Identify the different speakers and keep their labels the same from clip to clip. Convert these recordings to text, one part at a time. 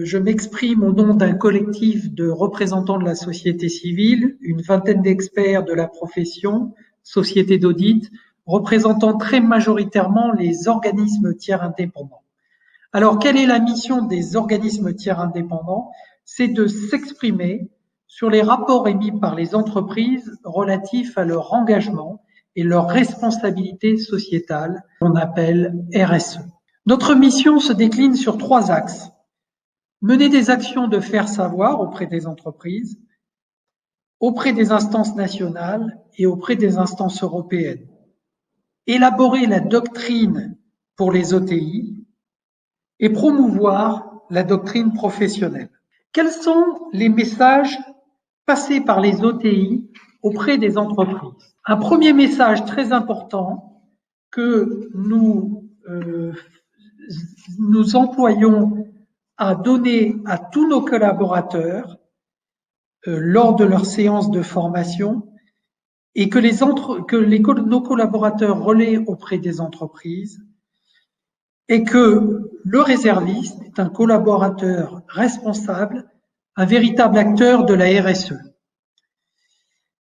Speaker 1: je m'exprime au nom d'un collectif de représentants de la société civile, une vingtaine d'experts de la profession, sociétés d'audit, représentant très majoritairement les organismes tiers indépendants. Alors, quelle est la mission des organismes tiers indépendants? C'est de s'exprimer sur les rapports émis par les entreprises relatifs à leur engagement et leur responsabilité sociétale, qu'on appelle RSE. Notre mission se décline sur 3 axes. Mener des actions de faire savoir auprès des entreprises, auprès des instances nationales et auprès des instances européennes. Élaborer la doctrine pour les OTI et promouvoir la doctrine professionnelle. Quels sont les messages passés par les OTI auprès des entreprises? Un premier message très important que nous employons à donner à tous nos collaborateurs lors de leurs séances de formation et que nos collaborateurs relaient auprès des entreprises, et que le réserviste est un collaborateur responsable, un véritable acteur de la RSE.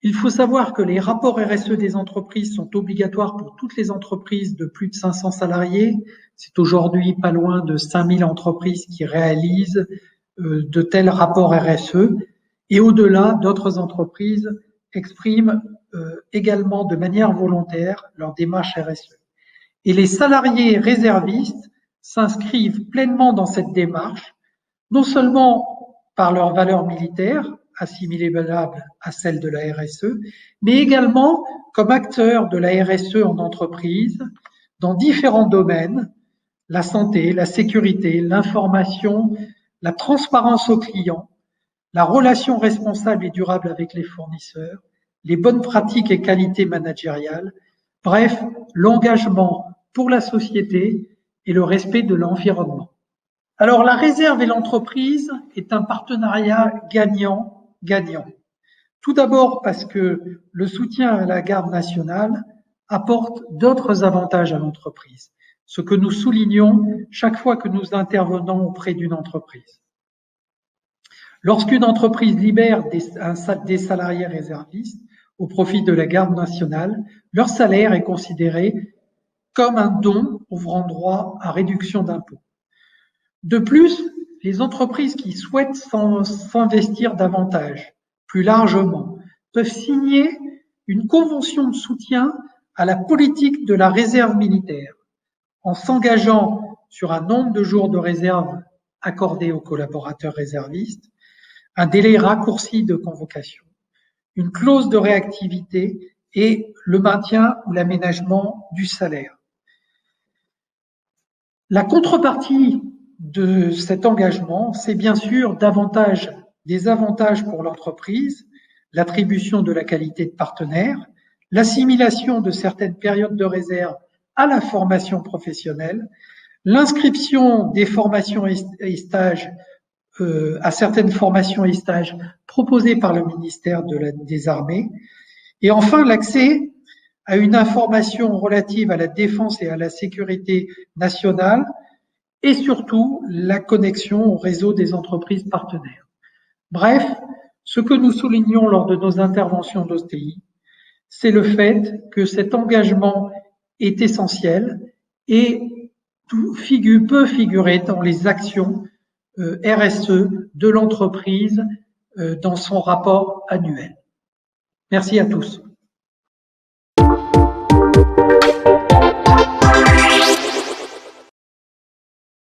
Speaker 1: Il faut savoir que les rapports RSE des entreprises sont obligatoires pour toutes les entreprises de plus de 500 salariés. C'est aujourd'hui pas loin de 5000 entreprises qui réalisent de tels rapports RSE. Et au-delà, d'autres entreprises expriment également de manière volontaire leur démarche RSE. Et les salariés réservistes s'inscrivent pleinement dans cette démarche, non seulement par leur valeur militaire, assimilable à celle de la RSE, mais également comme acteurs de la RSE en entreprise, dans différents domaines, la santé, la sécurité, l'information, la transparence aux clients, la relation responsable et durable avec les fournisseurs, les bonnes pratiques et qualités managériales, bref, l'engagement pour la société et le respect de l'environnement. Alors, la réserve et l'entreprise est un partenariat gagnant-gagnant. Tout d'abord parce que le soutien à la garde nationale apporte d'autres avantages à l'entreprise, ce que nous soulignons chaque fois que nous intervenons auprès d'une entreprise. Lorsqu'une entreprise libère des salariés réservistes au profit de la garde nationale, leur salaire est considéré comme un don ouvrant droit à réduction d'impôts. De plus, les entreprises qui souhaitent s'investir davantage, plus largement, peuvent signer une convention de soutien à la politique de la réserve militaire, en s'engageant sur un nombre de jours de réserve accordés aux collaborateurs réservistes, un délai raccourci de convocation, une clause de réactivité et le maintien ou l'aménagement du salaire. La contrepartie de cet engagement, c'est bien sûr des avantages pour l'entreprise, l'attribution de la qualité de partenaire, l'assimilation de certaines périodes de réserve à la formation professionnelle, l'inscription des formations et stages à certaines formations et stages proposés par le ministère des Armées, et enfin l'accès à une information relative à la défense et à la sécurité nationale, et surtout la connexion au réseau des entreprises partenaires. Bref, ce que nous soulignons lors de nos interventions d'OTI, c'est le fait que cet engagement est essentiel et peut figurer dans les actions RSE de l'entreprise dans son rapport annuel. Merci à tous.